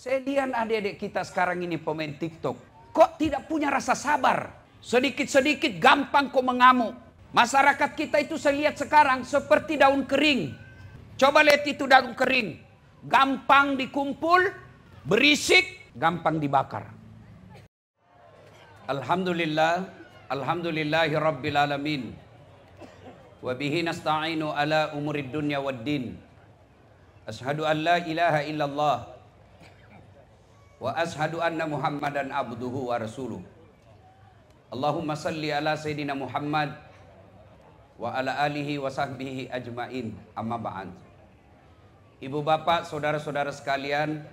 Saya lihat adik-adik kita sekarang ini pemain TikTok. Kok tidak punya rasa sabar? Sedikit-sedikit gampang kok mengamuk. Masyarakat kita itu saya lihat sekarang seperti daun kering. Coba lihat itu daun kering. Gampang dikumpul, berisik, gampang dibakar. Alhamdulillah, alhamdulillahi rabbil alamin. Wa bihi nasta'inu ala umurid dunya wad din. Ashhadu an la ilaha illallah. Wa ashhadu anna Muhammadan abduhu wa rasuluh. Allahumma salli ala Sayyidina Muhammad wa ala alihi wa sahbihi ajmain. Amma ba'd. Ibu bapak, saudara-saudara sekalian,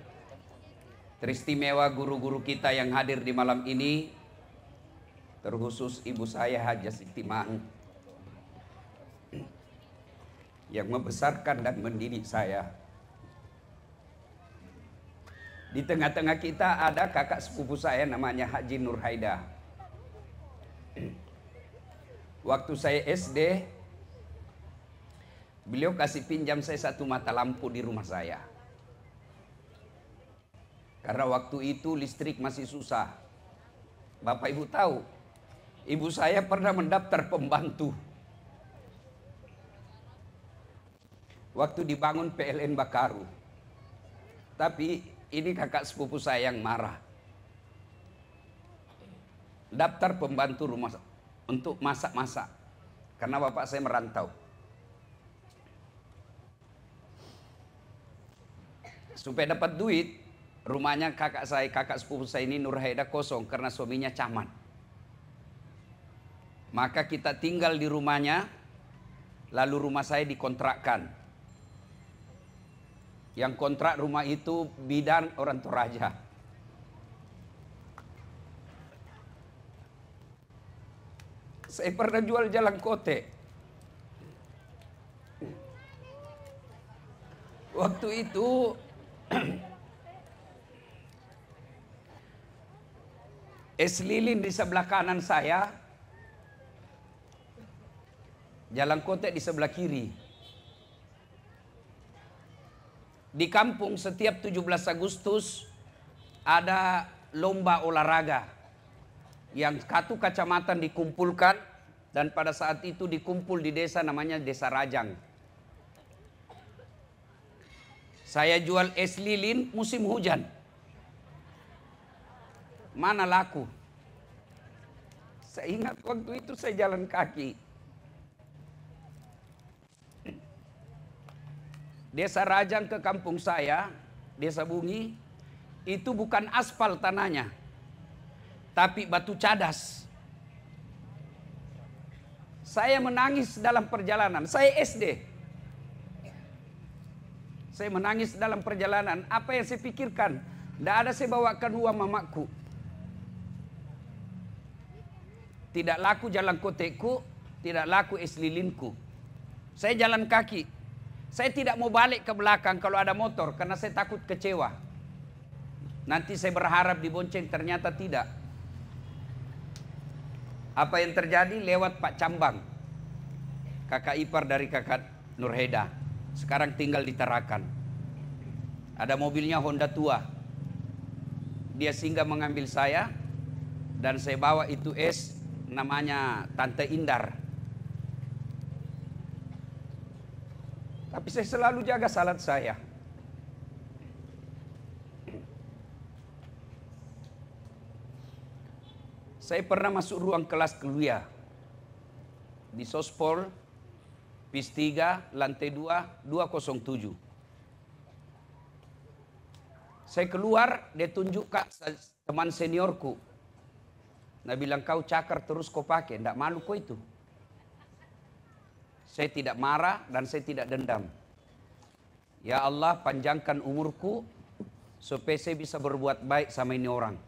teristimewa guru-guru kita yang hadir di malam ini, terkhusus ibu saya Hajah Siti Mang yang membesarkan dan mendidik saya. Di tengah-tengah kita ada kakak sepupu saya namanya Haji Nur Haida. Waktu saya SD, beliau kasih pinjam saya satu mata lampu di rumah saya. Karena waktu itu listrik masih susah. Bapak Ibu tahu, ibu saya pernah mendaftar pembantu. Waktu dibangun PLN Bakaru. Tapi ini kakak sepupu saya yang marah. Daftar pembantu rumah untuk masak-masak. Karena bapak saya merantau. Supaya dapat duit, rumahnya kakak sepupu saya ini Nur Haida kosong karena suaminya camat. Maka kita tinggal di rumahnya, lalu rumah saya dikontrakkan. Yang kontrak rumah itu bidan orang Toraja. Saya pernah jual jalan kote. Waktu itu es lilin di sebelah kanan saya, jalan kote di sebelah kiri. Di kampung setiap 17 Agustus ada lomba olahraga yang satu kecamatan dikumpulkan, dan pada saat itu dikumpul di desa namanya Desa Rajang. Saya jual es lilin musim hujan. Mana laku? Saya ingat waktu itu saya jalan kaki. Desa Rajang ke kampung saya, Desa Bungi, itu bukan aspal tanahnya, tapi batu cadas. Saya menangis dalam perjalanan, saya SD. Saya menangis dalam perjalanan, apa yang saya pikirkan? Tidak ada saya bawakan uang mamaku. Tidak laku jalan koteku, tidak laku es lilinku. Saya jalan kaki. Saya tidak mau balik ke belakang kalau ada motor karena saya takut kecewa. Nanti saya berharap dibonceng, ternyata tidak. Apa yang terjadi? Lewat Pak Cambang, kakak ipar dari kakak Nur Haida. Sekarang tinggal di Tarakan. Ada mobilnya Honda tua. Dia singgah mengambil saya dan saya bawa itu es namanya Tante Indar. Tapi saya selalu jaga salat saya. Saya pernah masuk ruang kelas kuliah di Sospol, PIS 3, lantai 2, 207. Saya keluar, dia tunjukkan teman seniorku. Nah bilang, kau cakar terus kau pakai, tidak malu kau itu. Saya tidak marah dan saya tidak dendam. Ya Allah, panjangkan umurku supaya saya bisa berbuat baik sama ini orang.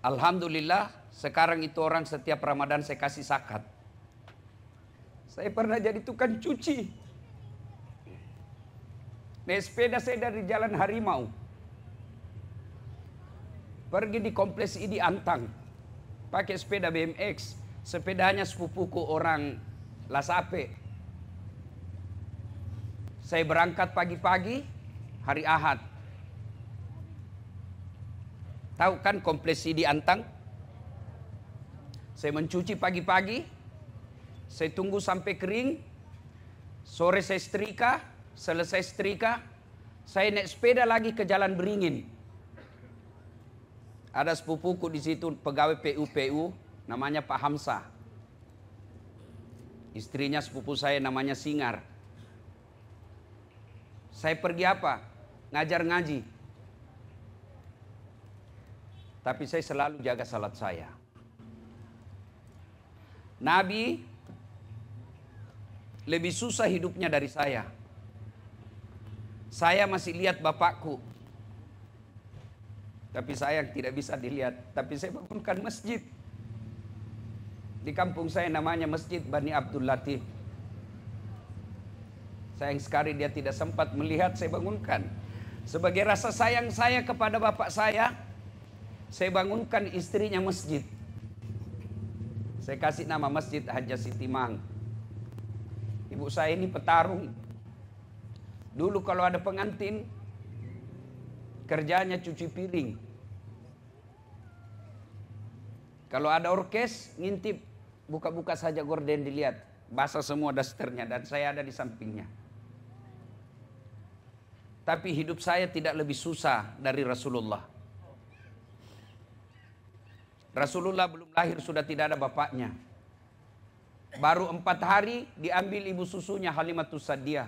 Alhamdulillah, sekarang itu orang setiap Ramadan saya kasih zakat. Saya pernah jadi tukang cuci. Naik sepeda saya dari Jalan Harimau. Pergi di kompleks ID Antang. Pakai sepeda BMX. Sepedanya sepupuku orang Lasape. Saya berangkat pagi-pagi hari Ahad. Tahu kan kompleks Sidi Antang? Saya mencuci pagi-pagi, saya tunggu sampai kering, sore saya setrika, selesai setrika, saya naik sepeda lagi ke Jalan Beringin. Ada sepupuku di situ, pegawai PU, namanya Pak Hamzah. Istrinya sepupu saya namanya Singar. Saya pergi apa? Ngajar ngaji. Tapi saya selalu jaga salat saya. Nabi lebih susah hidupnya dari saya. Saya masih lihat bapakku. Tapi saya tidak bisa dilihat. Tapi saya bangunkan masjid. Di kampung saya namanya Masjid Bani Abdul Latif. Sayang sekali dia tidak sempat melihat, saya bangunkan. Sebagai rasa sayang saya kepada bapak saya bangunkan istrinya masjid. Saya kasih nama Masjid Haja Sitimang. Ibu saya ini petarung. Dulu kalau ada pengantin, kerjanya cuci piring. Kalau ada orkes, ngintip, buka-buka saja gorden dilihat. Basah semua dasternya dan saya ada di sampingnya. Tapi hidup saya tidak lebih susah dari Rasulullah. Rasulullah belum lahir sudah tidak ada bapaknya. Baru 4 hari diambil ibu susunya Halimatus Sa'diyah.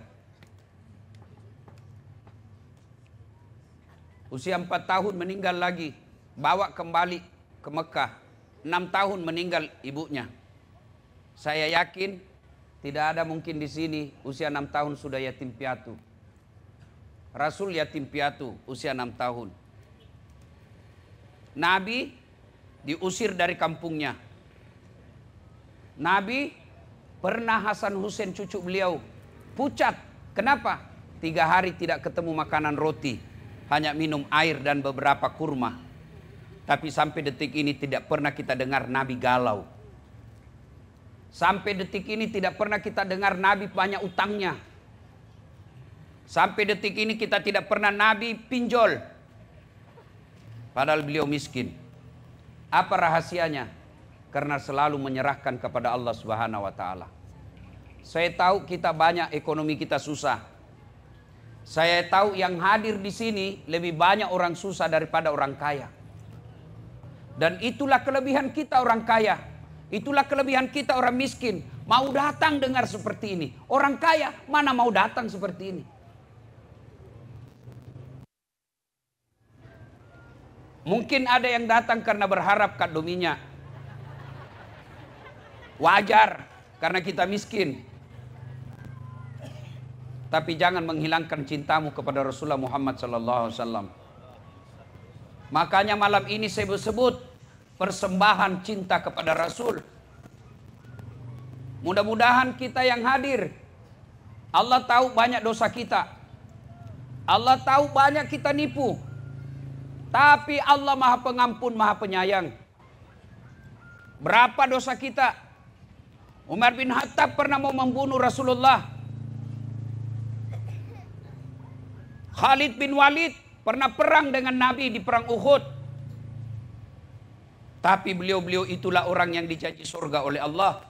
Usia 4 tahun meninggal lagi. Bawa kembali ke Mekah. 6 tahun meninggal ibunya. Saya yakin tidak ada mungkin di sini usia 6 tahun sudah yatim piatu. Rasul yatim piatu usia 6 tahun. Nabi diusir dari kampungnya. Nabi pernah Hasan Hussein cucu beliau pucat. Kenapa? 3 hari tidak ketemu makanan roti. Hanya minum air dan beberapa kurma. Tapi sampai detik ini tidak pernah kita dengar Nabi galau. Sampai detik ini tidak pernah kita dengar Nabi banyak utangnya. Sampai detik ini kita tidak pernah Nabi pinjol. Padahal beliau miskin. Apa rahasianya? Karena selalu menyerahkan kepada Allah Subhanahu wa taala. Saya tahu kita banyak ekonomi kita susah. Saya tahu yang hadir di sini lebih banyak orang susah daripada orang kaya. Dan itulah kelebihan kita orang kaya. Itulah kelebihan kita orang miskin. Mau datang dengar seperti ini. Orang kaya mana mau datang seperti ini. Mungkin ada yang datang karena berharap kadominya. Wajar karena kita miskin. Tapi jangan menghilangkan cintamu kepada Rasulullah Muhammad SAW. Makanya malam ini saya sebut persembahan cinta kepada Rasul. Mudah-mudahan kita yang hadir, Allah tahu banyak dosa kita. Allah tahu banyak kita nipu. Tapi Allah Maha Pengampun, Maha Penyayang. Berapa dosa kita? Umar bin Khattab pernah mau membunuh Rasulullah. Khalid bin Walid pernah perang dengan Nabi di perang Uhud. Tapi beliau-beliau itulah orang yang dijanji surga oleh Allah.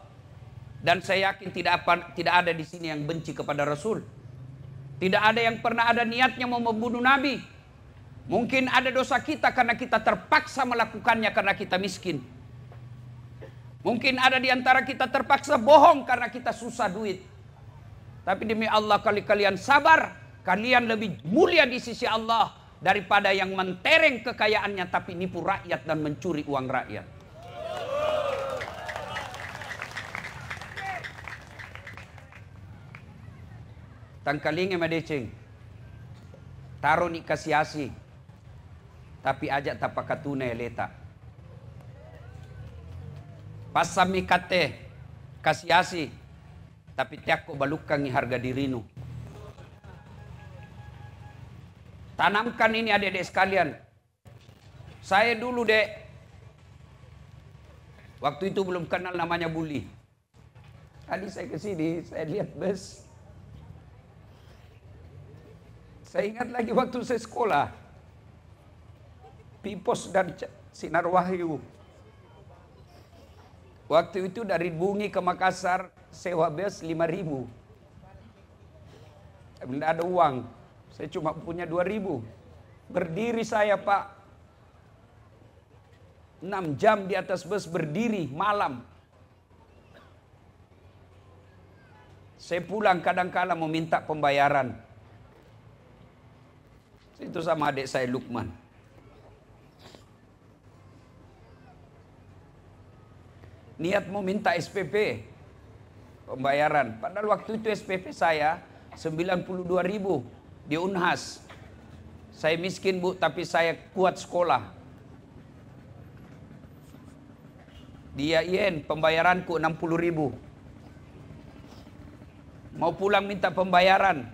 Dan saya yakin tidak ada di sini yang benci kepada Rasul. Tidak ada yang pernah ada niatnya mau membunuh Nabi. Mungkin ada dosa kita karena kita terpaksa melakukannya karena kita miskin. Mungkin ada di antara kita terpaksa bohong karena kita susah duit. Tapi demi Allah kalian sabar, kalian lebih mulia di sisi Allah daripada yang mentereng kekayaannya tapi nipu rakyat dan mencuri uang rakyat. Tangkalinge madeceng. Taruh ni kasiasi. Tapi ajak tapakatuna leta. Pasami kate kasiasi. Tapi tiak ko balukang harga dirinu. Tanamkan ini adik-adik sekalian. Saya dulu dek. Waktu itu belum kenal namanya bully. Tadi saya ke sini, saya lihat bus. Saya ingat lagi waktu saya sekolah. Pipos dan Sinar Wahyu. Waktu itu dari Bungi ke Makassar sewa bus 5.000. Tidak ada uang. Saya cuma punya 2.000. Berdiri saya, Pak. 6 jam di atas bus berdiri malam. Saya pulang kadang-kala meminta pembayaran. Itu sama adik saya Lukman. Niat mau minta SPP pembayaran. Padahal waktu itu SPP saya 92.000 di Unhas. Saya miskin, Bu, tapi saya kuat sekolah. Di IAIN pembayaranku 60.000. Mau pulang minta pembayaran.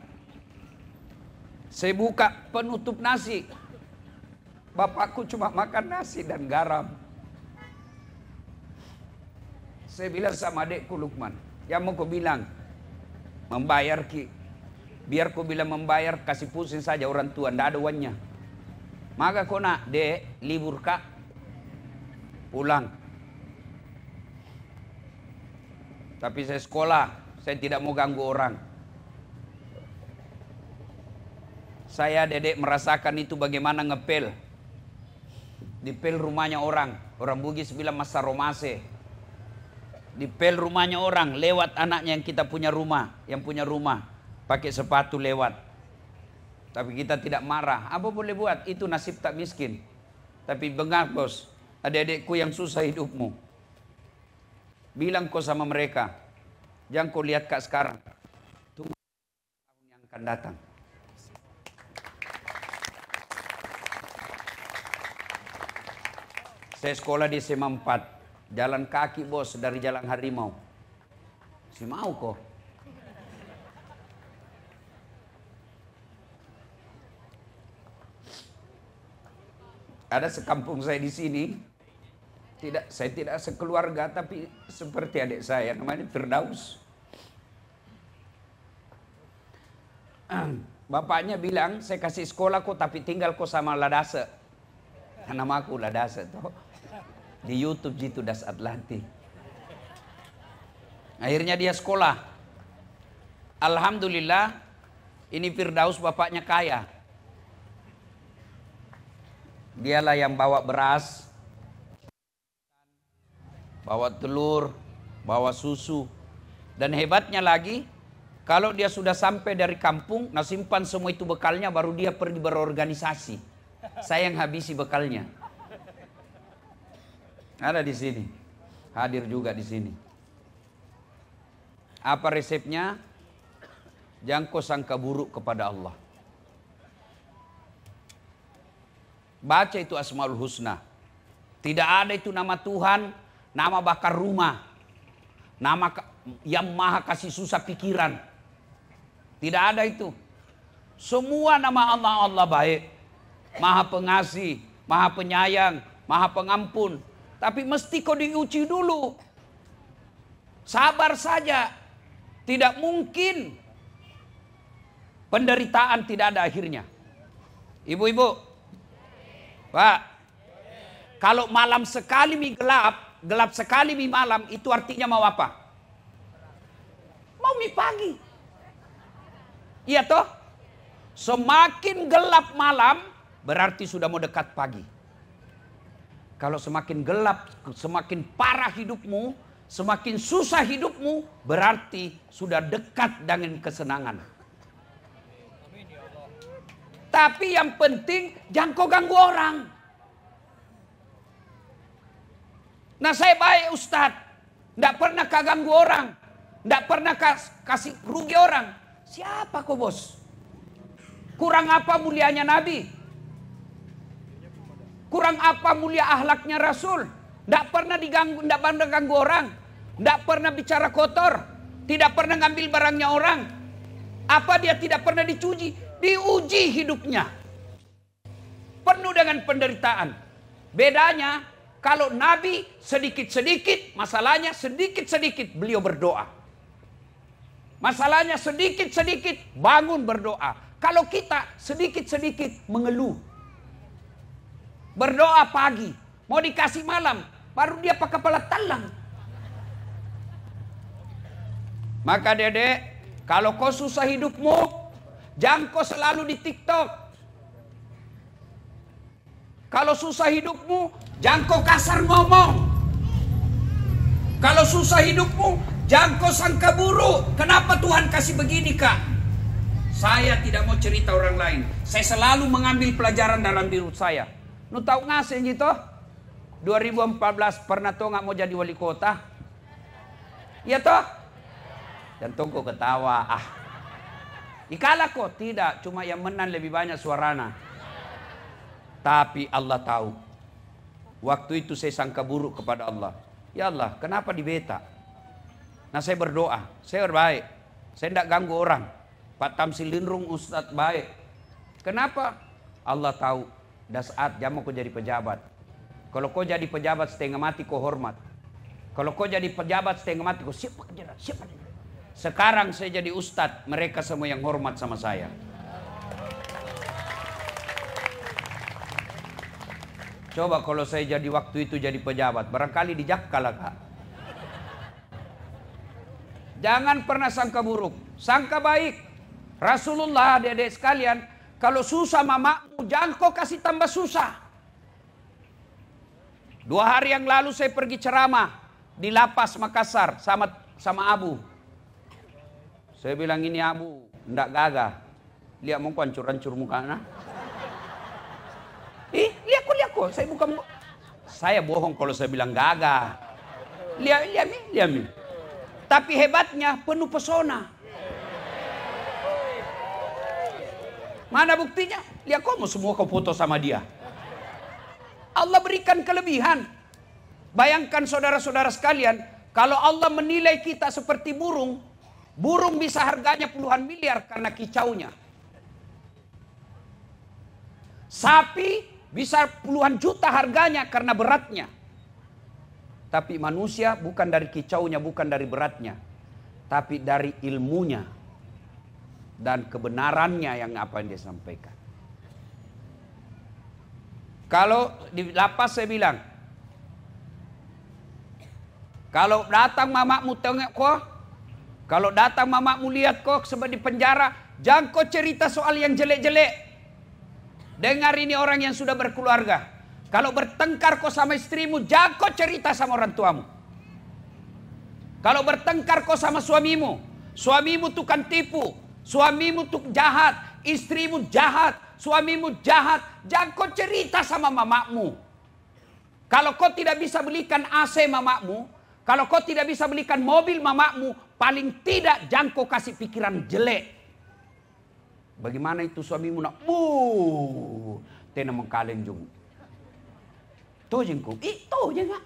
Saya buka penutup nasi. Bapakku cuma makan nasi dan garam. Saya bilang sama adekku Lukman, yang mau kau bilang membayar ki, biar kau bilang membayar, kasih pusing saja orang tua, ndak ada uangnya. Maka kau nak, dek, libur kak, pulang. Tapi saya sekolah, saya tidak mau ganggu orang. Saya dedek merasakan itu bagaimana ngepel. Dipel rumahnya orang Bugis bilang masa romase. Dipel rumahnya orang, lewat anaknya yang kita punya rumah, yang punya rumah, pakai sepatu lewat. Tapi kita tidak marah. Apa boleh buat? Itu nasib tak miskin. Tapi bengar, bos, adik-adikku yang susah hidupmu. Bilang kau sama mereka, jangan kau lihat kak sekarang, tunggu tahun yang akan datang. Saya sekolah di SMA 4. Jalan kaki, bos, dari Jalan Harimau. Si mau kok. Ada sekampung saya di sini. Saya tidak sekeluarga, tapi seperti adik saya, namanya Firdaus. Bapaknya bilang, saya kasih sekolah kok, tapi tinggal kok sama Ladase. Nama aku Ladase tuh. Di YouTube gitu Das Atlantik. Akhirnya dia sekolah. Alhamdulillah, ini Firdaus bapaknya kaya. Dialah yang bawa beras, bawa telur, bawa susu. Dan hebatnya lagi, kalau dia sudah sampai dari kampung, nah simpan semua itu bekalnya, baru dia pergi berorganisasi. Saya yang habisi bekalnya. Ada di sini, hadir juga di sini. Apa resepnya? Jangan kau sangka buruk kepada Allah. Baca itu Asmaul Husna. Tidak ada itu nama Tuhan, nama bakar rumah, nama yang maha kasih susah pikiran. Tidak ada itu. Semua nama Allah, Allah baik, maha pengasih, maha penyayang, maha pengampun. Tapi mesti kau diuji dulu. Sabar saja. Tidak mungkin penderitaan tidak ada akhirnya. Ibu-ibu, Pak, kalau malam sekali mi gelap, gelap sekali mi malam, itu artinya mau apa? Mau mi pagi. Iya toh? Semakin gelap malam, berarti sudah mau dekat pagi. Kalau semakin gelap, semakin parah hidupmu, semakin susah hidupmu, berarti sudah dekat dengan kesenangan. Tapi yang penting jangan kau ganggu orang. Nah saya baik Ustadz, tidak pernah kau ganggu orang, tidak pernah kasih rugi orang. Siapa kau bos? Kurang apa mulianya Nabi? Kurang apa mulia ahlaknya Rasul? Tidak pernah diganggu, tidak pernah ganggu orang, tidak pernah bicara kotor, tidak pernah ngambil barangnya orang. Apa dia tidak pernah dicuci? Diuji hidupnya, penuh dengan penderitaan. Bedanya kalau Nabi sedikit-sedikit masalahnya, sedikit-sedikit beliau berdoa. Masalahnya sedikit-sedikit bangun berdoa. Kalau kita sedikit-sedikit mengeluh. Berdoa pagi, mau dikasih malam, baru dia pakai kepala talang. Maka dedek, kalau kau susah hidupmu, jangan kau selalu di TikTok. Kalau susah hidupmu, jangan kau kasar ngomong. Kalau susah hidupmu, jangan kau sangka buruk. Kenapa Tuhan kasih begini, Kak? Saya tidak mau cerita orang lain. Saya selalu mengambil pelajaran dalam diri saya. Nu tahu ngasih gitu? 2014 pernah tuh nggak mau jadi wali kota? Iya toh? Dan tunggu ketawa. Dikalah kok? Tidak, cuma yang menang lebih banyak suaranya. Tapi Allah tahu. Waktu itu saya sangka buruk kepada Allah. Ya Allah, kenapa dibeta? Nah saya berdoa, saya berbaik. Saya tidak ganggu orang. Pak Tamsil Lindrung Ustadz baik. Kenapa? Allah tahu. Dah saat jamu kau jadi pejabat. Kalau kau jadi pejabat setengah mati kau hormat. Kalau kau jadi pejabat setengah mati kau siapa kerja, siapa. Sekarang saya jadi ustadz, mereka semua yang hormat sama saya. Coba kalau saya jadi waktu itu jadi pejabat, barangkali dijakkal, Kak. Jangan pernah sangka buruk, sangka baik. Rasulullah, adik-adik sekalian, kalau susah mamamu, jangan kau kasih tambah susah. 2 hari yang lalu saya pergi ceramah di Lapas Makassar sama Abu. Saya bilang ini Abu, ndak gagah. Lihat mau hancur-hancur mukanya. Lihat kok, saya bukan. Saya bohong kalau saya bilang gagah. Lihat mi. Tapi hebatnya penuh pesona. Mana buktinya? Lihat kamu semua kau foto sama dia. Allah berikan kelebihan. Bayangkan saudara-saudara sekalian, kalau Allah menilai kita seperti burung, burung bisa harganya puluhan miliar karena kicaunya. Sapi bisa puluhan juta harganya karena beratnya. Tapi manusia bukan dari kicaunya, bukan dari beratnya, tapi dari ilmunya dan kebenarannya yang apa yang dia sampaikan. Kalau di lapas saya bilang, kalau datang mamamu tengok kok, kalau datang mamamu lihat kok sebab di penjara, jangan kau cerita soal yang jelek-jelek. Dengar ini orang yang sudah berkeluarga. Kalau bertengkar kau sama istrimu, jangan kau cerita sama orang tuamu. Kalau bertengkar kau sama suamimu, suamimu tukang tipu, suamimu tukang jahat, istrimu jahat, suamimu jahat, jangan kau cerita sama mamamu. Kalau kau tidak bisa belikan AC mamamu, kalau kau tidak bisa belikan mobil mamamu, paling tidak jangan kau kasih pikiran jelek. Bagaimana itu suamimu nak? Tena mengkalen jung. Tuh jengku, itu jangan.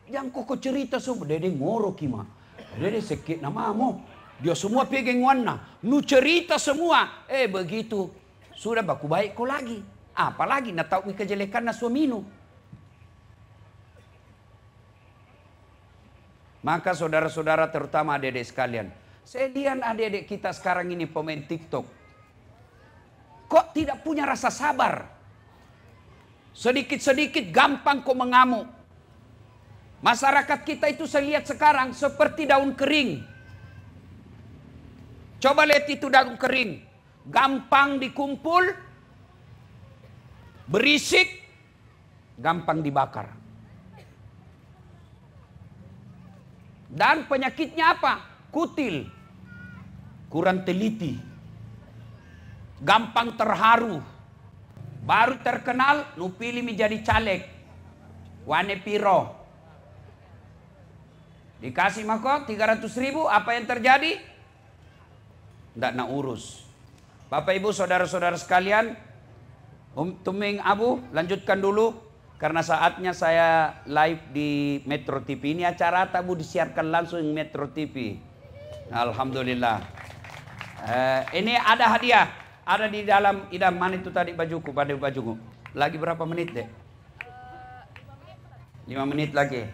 Jangan kau cerita semua. Dede ngoro kima. Dede sakit namamu. Dia semua pegang warna. Nu cerita semua. Begitu. Sudah baku baik kau lagi. Apalagi nak tahu kejelekan na suaminu. Maka saudara-saudara terutama adik-adik sekalian. Saya lihat adik-adik kita sekarang ini pemain TikTok. Kok tidak punya rasa sabar? Sedikit-sedikit gampang kok mengamuk. Masyarakat kita itu saya lihat sekarang seperti daun kering. Coba lihat itu daun kering. Gampang dikumpul, berisik, gampang dibakar. Dan penyakitnya apa? Kutil. Kurang teliti. Gampang terharu. Baru terkenal, nu pilih menjadi caleg. Wane piro. Dikasih mako 300.000, apa yang terjadi? Tidak nak urus. Bapak ibu saudara-saudara sekalian, Tuming Abu lanjutkan dulu. Karena saatnya saya live di Metro TV. Ini acara tabu disiarkan langsung di Metro TV. Alhamdulillah. Ini ada hadiah. Ada di dalam idam. Mana itu tadi bajuku? Pada bajuku. Lagi berapa menit deh? 5 menit lagi.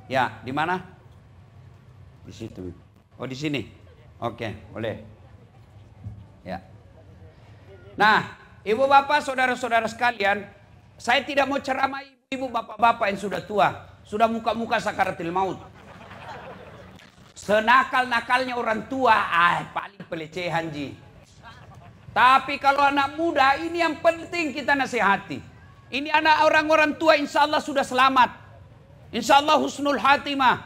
Ya, di mana? Di situ. Oh, di sini. Oke, boleh. Ya. Nah, ibu bapak, saudara-saudara sekalian, Saya tidak mau ceramah ibu-ibu, bapak-bapak yang sudah tua, sudah muka-muka sakaratil maut. Senakal-nakalnya orang tua, paling pelecehan ji. Tapi kalau anak muda, ini yang penting kita nasihati. Ini anak orang-orang tua insya Allah sudah selamat. Insya Allah husnul hatimah.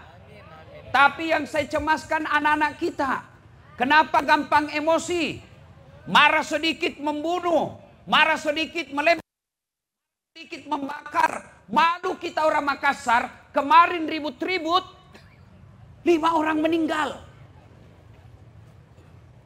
Tapi yang saya cemaskan anak-anak kita. Kenapa gampang emosi? Marah sedikit membunuh. Marah sedikit melempar. Sedikit membakar. Malu kita orang Makassar. Kemarin ribut-ribut. 5 orang meninggal.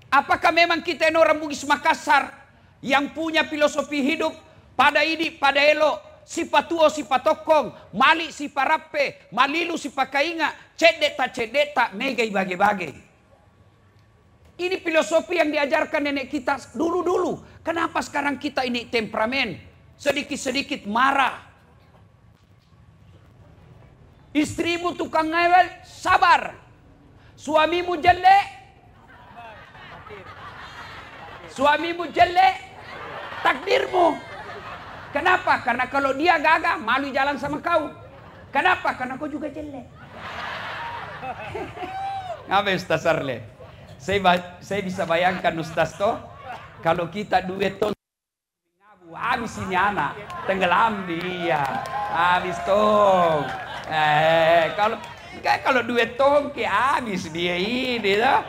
Apakah memang kita ini orang Bugis Makassar yang punya filosofi hidup pada ini, pada elo, si patuo, si patokong, mali si parape, malilu si pakainga, cedeta, megai bagai-bagai. Ini filosofi yang diajarkan nenek kita dulu-dulu. Kenapa sekarang kita ini temperamen, sedikit-sedikit marah? Istrimu tukang ngewel, sabar. Suamimu jelek, takdirmu. Kenapa? Karena kalau dia gagah, malu jalan sama kau. Kenapa? Karena kau juga jelek. Ngapain Ustaz Arle? Saya bisa bayangkan Ustaz toh, kalau kita duet toh, habis ini anak, tenggelam dia. Habis toh. Kalau duet tongki habis dia ini toh.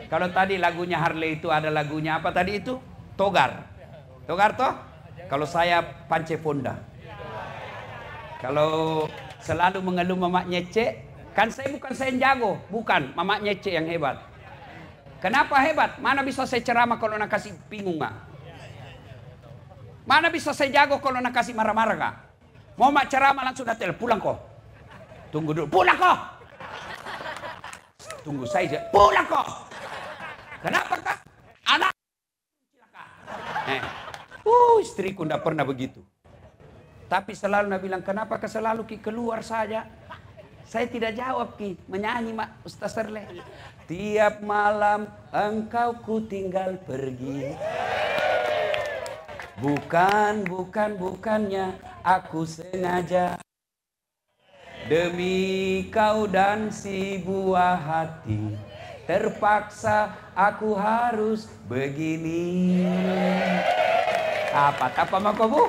Kalau tadi lagunya Harley itu ada lagunya apa tadi itu? Togar. Togar toh? Kalau saya Pance Fonda. Kalau selalu mengeluh Mamak Nyece, kan saya yang jago, bukan Mamak Nyece yang hebat. Kenapa hebat? Mana bisa saya ceramah kalau nak kasih bingung nggak? Mana bisa saya jago kalau nak kasih marah-marah nggak? Mau mak ceramah langsung datel, pulang kok. Tunggu dulu, pulang kok. Tunggu saya, pulang kok. Kenapa kak? Anak istriku tidak pernah begitu. Tapi selalu nak bilang, kenapa kak selalu ki keluar saja? Saya tidak jawab ki, menyanyi mak Ustaz Erle. Tiap malam engkau ku tinggal pergi. Bukannya aku sengaja. Demi kau dan si buah hati, terpaksa aku harus begini. Apa kamu?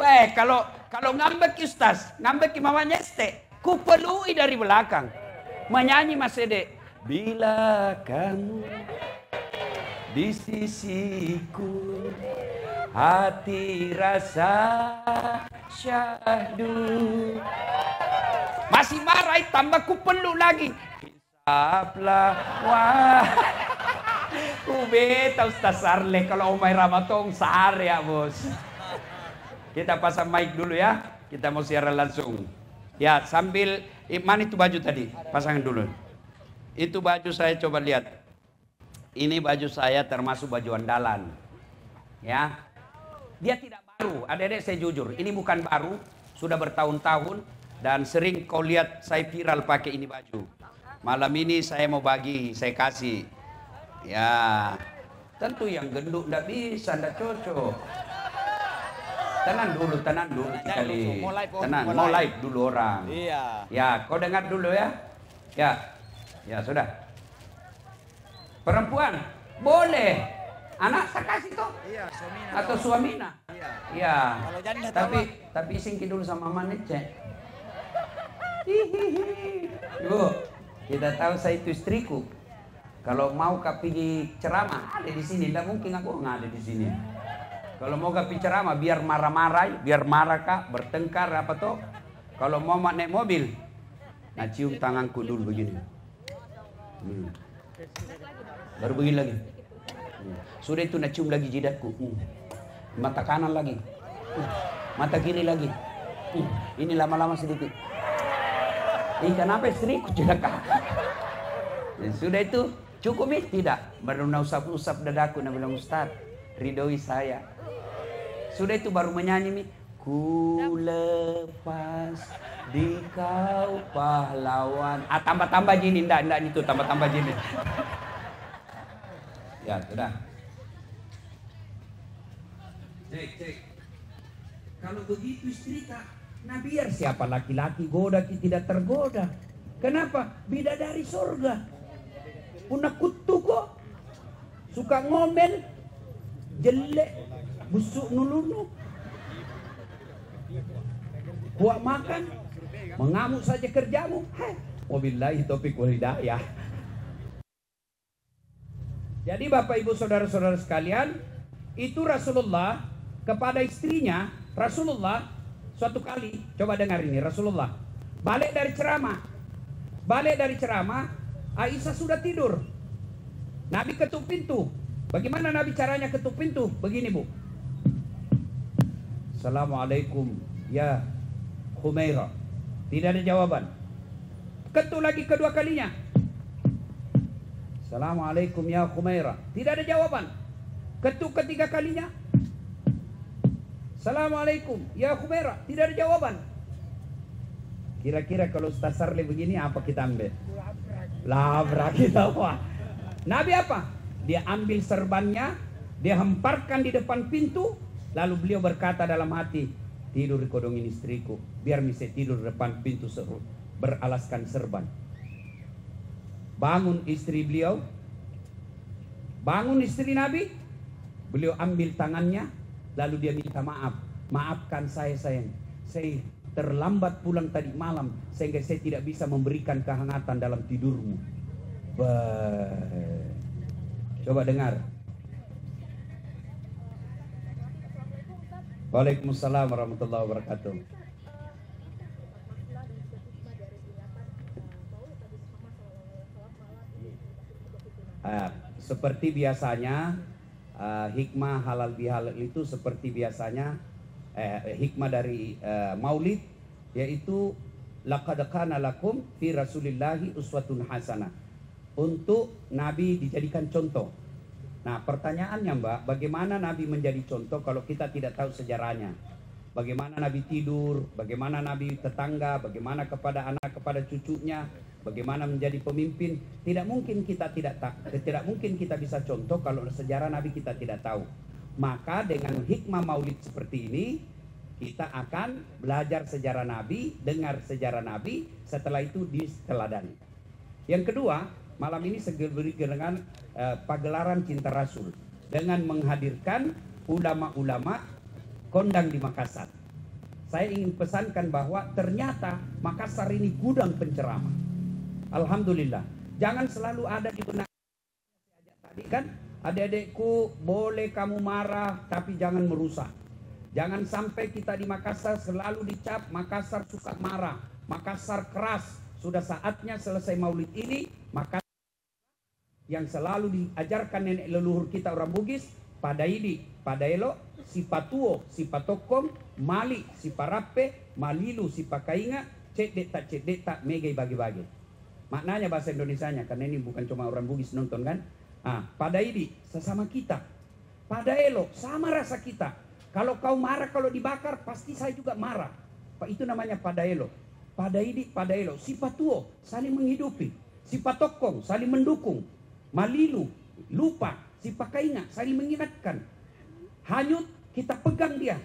Weh, kalau ngambek Ustaz, ngambek Mama Nyeste, ku pelui dari belakang. Menyanyi Mas Ede. Bila kamu di sisiku, hati rasa syahdu. Masih marah, tambah ku peluk lagi. Hisaplah, wah. Beta Ustaz Arle kalau Omai Ramatong sehari ya bos. Kita pasang mic dulu ya. Kita mau siaran langsung. Ya sambil, mana itu baju tadi? Pasangin dulu. Itu baju saya coba lihat. Ini baju saya termasuk baju andalan. Ya. Dia tidak baru. Adik-adik saya jujur. Ini bukan baru. Sudah bertahun-tahun. Dan sering kau lihat saya viral pakai ini baju. Malam ini saya mau bagi, saya kasih. Ya. Tentu yang gendut tidak bisa, tidak cocok. Tenang dulu sekali. Tenang, mau live dulu orang. Iya. Ya, kau dengar dulu ya. Ya sudah. Perempuan boleh. Anak saya kasih toh. Iya, suamina. Atau suamina. Iya. Kalau jadi tapi singki dulu sama Mama Nyece. Bu, kita tahu saya itu istriku. Kalau mau kau pergi ceramah ada di sini, tidak mungkin aku nggak ada di sini. Kalau mau kau pergi ceramah biar marah-marah, biar marah kak, bertengkar apa toh. Kalau mau naik mobil, nah cium tanganku dulu begini. Baru begini lagi. Sudah itu nak cium lagi jidatku. Mata kanan lagi. Mata kiri lagi. Ini lama-lama sedikit. Kenapa istriku celaka? Sudah itu cukup tidak? Baru nak usap-usap dadaku, nak bilang Ustaz, ridhoi saya. Sudah itu baru menyanyi ku lepas di kau pahlawan. Tambah-tambah gini, enggak itu tambah-tambah gini. Ya, sudah. Cek. Kalau begitu istri tak, nah biar siapa laki-laki goda tidak tergoda. Kenapa? Bidadari surga. Punak kutu kok. Suka ngomel, jelek, busuk nulunu. Buat makan, mengamuk saja kerjamu. Wabillahi taufiq wal hidayah. Jadi Bapak Ibu saudara-saudara sekalian, itu Rasulullah kepada istrinya, Rasulullah suatu kali, coba dengar ini, Rasulullah balik dari ceramah, Aisyah sudah tidur. Nabi ketuk pintu. Bagaimana Nabi caranya ketuk pintu? Begini Bu. Assalamualaikum ya Humairah. Tidak ada jawaban. Ketuk lagi kedua kalinya. Assalamualaikum ya Humairah. Tidak ada jawaban. Ketuk ketiga kalinya. Assalamualaikum ya Humairah. Tidak ada jawaban. Kira-kira kalau Ustaz Sarli begini apa kita ambil? Labrak kita. Wah. Nabi apa? Dia ambil serbannya, dia hemparkan di depan pintu, lalu beliau berkata dalam hati, tidur kodongin istriku, biar bisa tidur depan pintu beralaskan serban. Bangun istri beliau, bangun istri Nabi, beliau ambil tangannya, lalu dia minta maaf. Maafkan saya sayang, saya terlambat pulang tadi malam, sehingga saya tidak bisa memberikan kehangatan dalam tidurmu. Coba dengar. Waalaikumsalam warahmatullahi wabarakatuh. Seperti biasanya hikmah halal bihalal itu seperti biasanya hikmah dari maulid, yaitu laqad kana lakum fi rasulillahi uswatun hasanah. Untuk Nabi dijadikan contoh. Nah pertanyaannya Mbak, bagaimana Nabi menjadi contoh kalau kita tidak tahu sejarahnya? Bagaimana Nabi tidur, bagaimana Nabi tetangga, bagaimana kepada anak, kepada cucunya, bagaimana menjadi pemimpin? Tidak mungkin kita bisa contoh kalau sejarah Nabi kita tidak tahu. Maka dengan hikmah maulid seperti ini, kita akan belajar sejarah Nabi, dengar sejarah Nabi, setelah itu diteladani. Yang kedua, malam ini segera dengan pagelaran Cinta Rasul dengan menghadirkan ulama-ulama kondang di Makassar. Saya ingin pesankan bahwa ternyata Makassar ini gudang penceramah. Alhamdulillah. Jangan selalu ada di benak tadi kan, adik-adikku boleh kamu marah tapi jangan merusak. Jangan sampai kita di Makassar selalu dicap Makassar suka marah, Makassar keras. Sudah saatnya selesai maulid ini, maka yang selalu diajarkan nenek leluhur kita orang Bugis, Padaidi, Padaelo, Sipatuo, Sipatokong, Mali, Siparape, Malilu, Sipakainga, cedek tak, megai bagi-bagi. Maknanya bahasa Indonesianya, karena ini bukan cuma orang Bugis nonton kan. Padaidi, sesama kita. Padaelo, sama rasa kita. Kalau kau marah, kalau dibakar, pasti saya juga marah. Itu namanya Padaelo. Padaidi, Padaelo, Sipatuo, saling menghidupi. Sipatokong, saling mendukung. Malilu, lupa, Sipakainga, saling mengingatkan. Hanyut, kita pegang dia.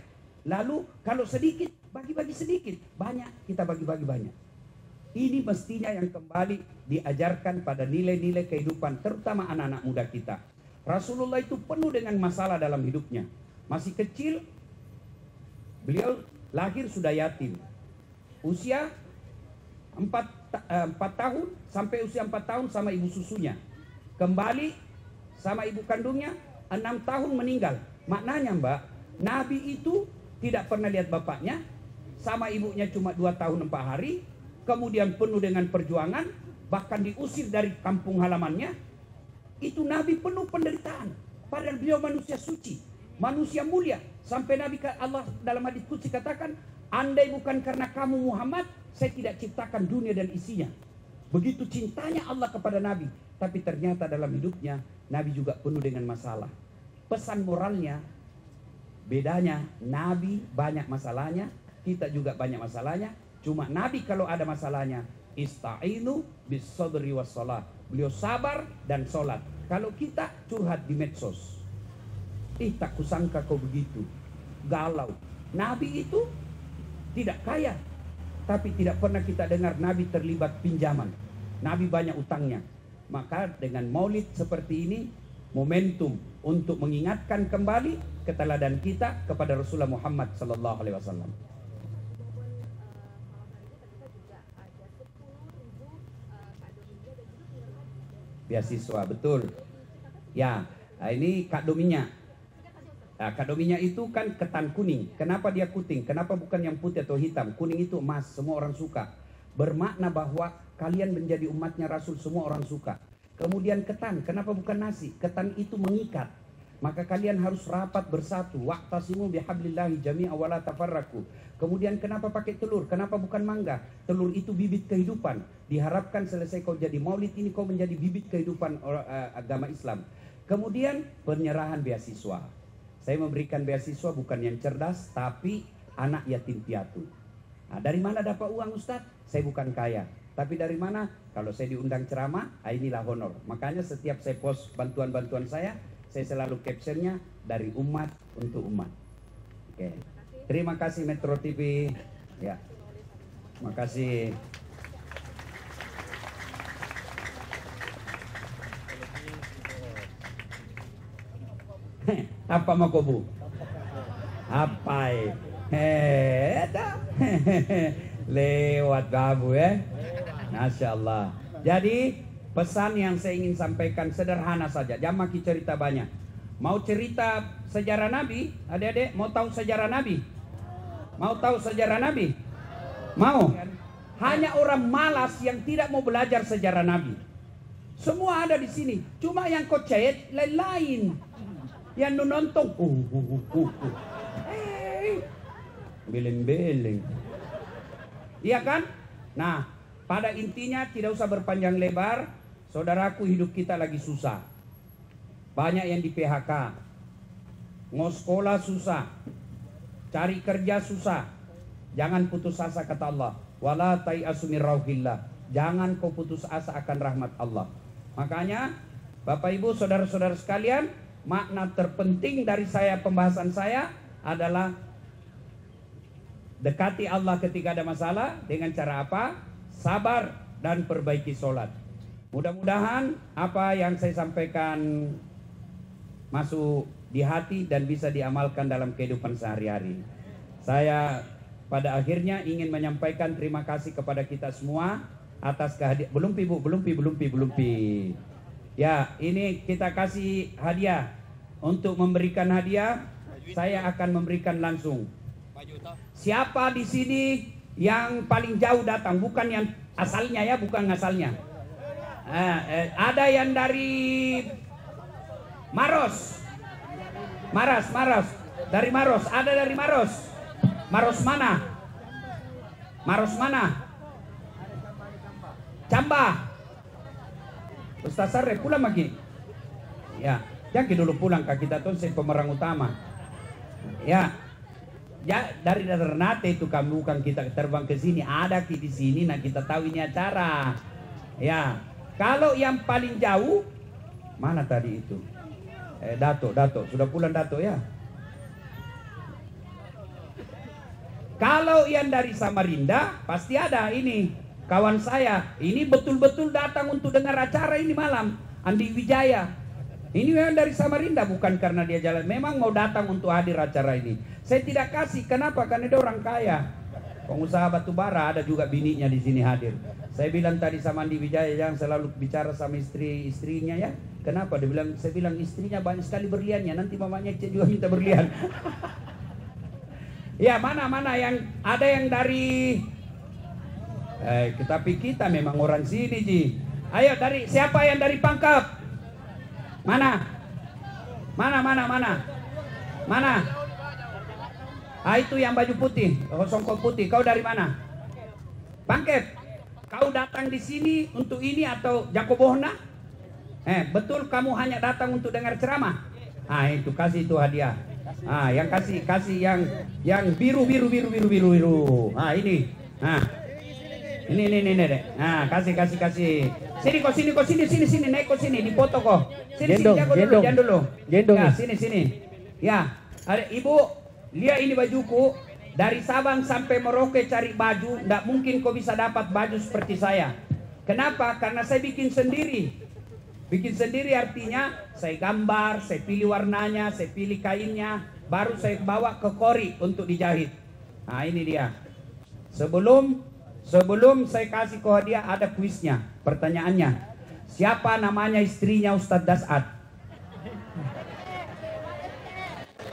Lalu kalau sedikit, bagi-bagi sedikit. Banyak, kita bagi-bagi banyak. Ini mestinya yang kembali diajarkan pada nilai-nilai kehidupan, terutama anak-anak muda kita. Rasulullah itu penuh dengan masalah dalam hidupnya. Masih kecil, beliau lahir sudah yatim. Usia 4 tahun, sampai usia 4 tahun sama ibu susunya. Kembali sama ibu kandungnya, 6 tahun meninggal. Maknanya Mbak, Nabi itu tidak pernah lihat bapaknya, sama ibunya cuma 2 tahun 4 hari, kemudian penuh dengan perjuangan, bahkan diusir dari kampung halamannya. Itu Nabi penuh penderitaan, padahal beliau manusia suci, manusia mulia. Sampai Nabi Allah dalam hadis qudsi katakan, andai bukan karena kamu Muhammad, saya tidak ciptakan dunia dan isinya. Begitu cintanya Allah kepada Nabi. Tapi ternyata dalam hidupnya Nabi juga penuh dengan masalah. Pesan moralnya bedanya, Nabi banyak masalahnya, kita juga banyak masalahnya. Cuma Nabi kalau ada masalahnya, ista'inu bis sabri was shalah. Beliau sabar dan sholat. Kalau kita curhat di medsos, tak kusangka kau begitu. galau. Nabi itu tidak kaya, tapi tidak pernah kita dengar Nabi terlibat pinjaman. Nabi banyak utangnya. Maka dengan maulid seperti ini, momentum untuk mengingatkan kembali keteladanan kita kepada Rasulullah Muhammad sallallahu alaihi wasallam. Beasiswa, betul. Ya, ini Kak Dominya. Nah, Kak Dominya itu kan ketan kuning. Kenapa dia kuning? Kenapa bukan yang putih atau hitam? Kuning itu emas, semua orang suka. Bermakna bahwa kalian menjadi umatnya Rasul, semua orang suka. Kemudian ketan, kenapa bukan nasi? Ketan itu mengikat. Maka kalian harus rapat bersatu. Wa'tasimu bihablillahi jami'a wa la tafarraqu. Kemudian kenapa pakai telur? Kenapa bukan mangga? Telur itu bibit kehidupan. Diharapkan selesai kau jadi maulid ini kau menjadi bibit kehidupan agama Islam. Kemudian penyerahan beasiswa. Saya memberikan beasiswa bukan yang cerdas, tapi anak yatim piatu. Nah, dari mana dapat uang Ustadz? Saya bukan kaya. Tapi dari mana? Kalau saya diundang ceramah, inilah honor. Makanya setiap saya post bantuan-bantuan saya selalu captionnya dari umat untuk umat. Oke. Terima kasih Metro TV. Ya. Makasih. Apa mau kobu? Apa? Lewat babu ya. Masya Allah. Jadi pesan yang saya ingin sampaikan sederhana saja. Jangan makin cerita banyak. Mau cerita sejarah Nabi? Adik-adik mau tahu sejarah Nabi? Mau tahu sejarah Nabi? Mau? Hanya orang malas yang tidak mau belajar sejarah Nabi. Semua ada di sini. Cuma yang kocet lain-lain. Yang nonton. Beleng-beleng. Iya kan? Nah, pada intinya tidak usah berpanjang lebar. Saudaraku, hidup kita lagi susah. Banyak yang di PHK. Mau sekolah susah. Cari kerja susah. Jangan putus asa kata Allah. Wala tai'asu min rauhillah. Jangan kau putus asa akan rahmat Allah. Makanya Bapak Ibu, saudara-saudara sekalian, makna terpenting dari pembahasan saya adalah dekati Allah ketika ada masalah dengan cara apa? Sabar dan perbaiki sholat. Mudah-mudahan apa yang saya sampaikan masuk di hati dan bisa diamalkan dalam kehidupan sehari-hari. Saya pada akhirnya ingin menyampaikan terima kasih kepada kita semua atas kehadiran. Belum pi. Ya, ini kita kasih hadiah. Untuk memberikan hadiah, saya akan memberikan langsung. Siapa di sini yang paling jauh datang, bukan yang asalnya ya, bukan asalnya. Ada yang dari Maros. Dari Maros, ada dari Maros. Maros mana? Camba. Ustaz Sarre pulang lagi. Ya, jangan dulu pulang kak kita tuh pemeran utama. Ya, dari Ternate itu kami bukan kita terbang ke sini, ada di sini, nah kita tahu ini acara. Ya, kalau yang paling jauh mana tadi itu? Dato, sudah pulang Dato ya. Kalau yang dari Samarinda pasti ada ini kawan saya. Ini betul-betul datang untuk dengar acara ini malam. Andi Wijaya. Ini yang dari Samarinda, bukan karena dia jalan. Memang mau datang untuk hadir acara ini. Saya tidak kasih. Kenapa? Karena dia orang kaya. Pengusaha batubara, ada juga bininya di sini hadir. Saya bilang tadi sama Andi Wijaya, jangan selalu bicara sama istrinya ya. Kenapa? Saya bilang istrinya banyak sekali berliannya. Nanti mamanya juga minta berlian. Ya, mana yang ada yang dari tapi kita memang orang sini Ji. Ayo dari siapa yang dari Pangkep? Mana? Itu yang baju putih, songkok putih. Kau dari mana? Pangkep. Kau datang di sini untuk ini atau Jakobohna? Betul kamu hanya datang untuk dengar ceramah? Itu kasih itu hadiah. Yang kasih yang biru. Ini. Ini deh. Kasih. Sini naik kok sini dipoto kok. Sini jago dulu, jangan dulu. Gendong. Ya, sini. Ya, ada Ibu lihat ini bajuku. Dari Sabang sampai Merauke cari baju, tidak mungkin kau bisa dapat baju seperti saya. Kenapa? Karena saya bikin sendiri. Bikin sendiri artinya saya gambar, saya pilih warnanya, saya pilih kainnya, baru saya bawa ke kori untuk dijahit. Nah ini dia. Sebelum saya kasih ke dia ada kuisnya. Pertanyaannya, siapa namanya istrinya Ustadz Dasad?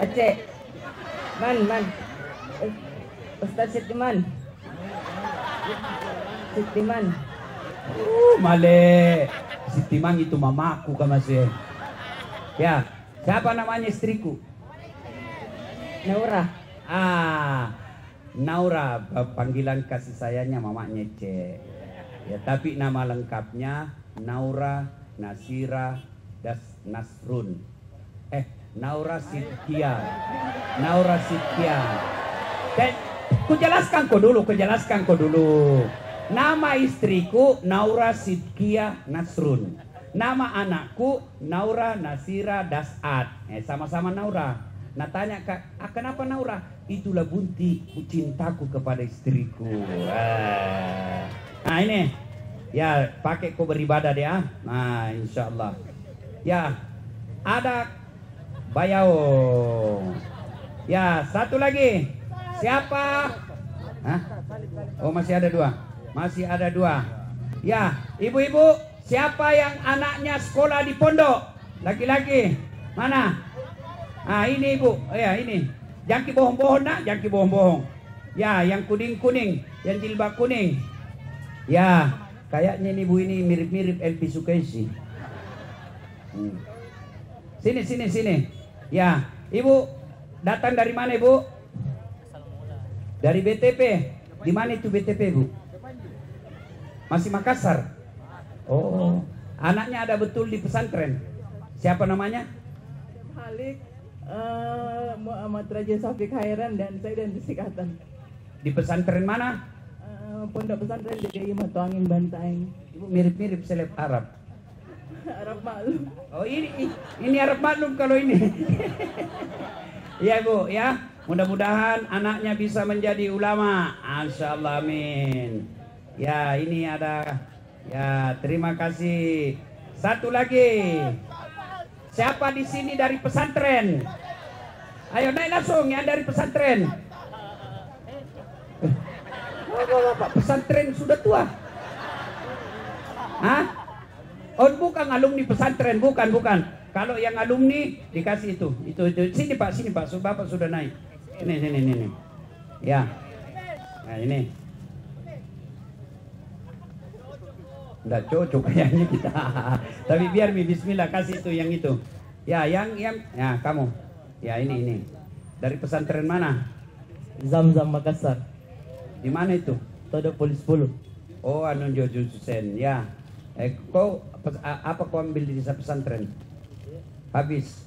Aceh. Man. Ustaz Sitiman. Male. Sitiman itu mamaku kan masih. Ya, siapa namanya istriku? Naura. Naura, panggilan kasih sayangnya mamanya Cek. Ya, tapi nama lengkapnya Naura Nasira Nasrun. Naura Sidkia. Kujelaskan kau dulu. Nama istriku Naura Sidkia Nasrun. Nama anakku Naura Nasira Dasad. Sama-sama Naura. Nah tanya kenapa Naura? Itulah bunti cintaku kepada istriku. Nah ini, ya pakai kau beribadah deh ah. Nah insya Allah. Ya ada Bayau. Ya satu lagi. Siapa? Hah? Oh masih ada dua. Ya ibu-ibu, siapa yang anaknya sekolah di pondok? Laki-laki. Mana? Ini ibu. Ya ini. Jangan bohong-bohong nak, jangan bohong-bohong. Ya yang kuning-kuning, yang jilbab kuning. Ya kayaknya ibu ini mirip-mirip Elvi Sukaisi. Sini. Ya ibu datang dari mana ibu? Dari BTP. Di mana itu BTP bu? Masih Makassar. Oh, anaknya ada betul di pesantren. Siapa namanya? Halik, Muhammad Raja Safik Khairan dan saya dan Sikatan. Di pesantren mana? Pondok pesantren DKI Matuangin Bantaeng. Ibu mirip-mirip seleb Arab. Arab maklum. Oh ini Arab maklum kalau ini. Ya ibu ya. Mudah-mudahan anaknya bisa menjadi ulama. Insyaallah amin. Ya ini ada. Ya terima kasih. Satu lagi. Siapa di sini dari pesantren? Ayo naik langsung yang dari pesantren. Bapak pesantren sudah tua. Hah? Oh bukan alumni pesantren, bukan. Kalau yang alumni dikasih itu. Sini Pak. Bapak sudah naik. Ini. Ya. Nah ini. Nggak cocok kayaknya kita. Tapi biar bismillah kasih itu yang itu. Ya, yang ya kamu. Ya ini. Dari pesantren mana? Zam Makassar. Di mana itu? Todo Polis 10. Oh, Jojo Susen. Ya. Kau apa kau ambil di desa pesantren? Habis.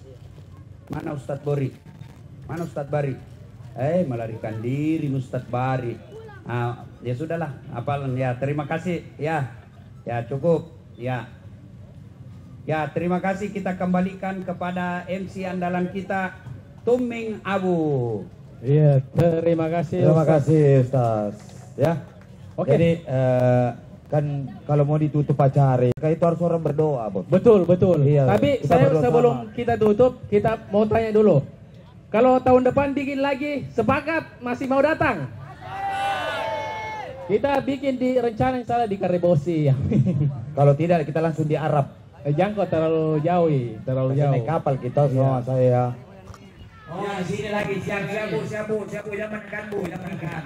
Mana Ustadz Bori? Mana Ustadz Bari? Melarikan diri Ustadz Bari. Ya sudahlah, hafalan ya. Terima kasih ya. Ya cukup ya. Ya terima kasih, kita kembalikan kepada MC andalan kita Tuming Abu. Iya, terima kasih Ustaz. Ya. Oke. Jadi kan kalau mau ditutup acara itu harus orang berdoa, Bos. Betul. Iya, Tapi sebelum kita tutup, kita mau tanya dulu. Kalau tahun depan bikin lagi, sepakat masih mau datang? Kita bikin di rencana yang salah di Karebosi. Kalau tidak kita langsung di Arab. Jangkau terlalu jauh. Naik kapal kita semua saya. Oh, sini lagi siap, jangan menekan Bu, jangan menekan.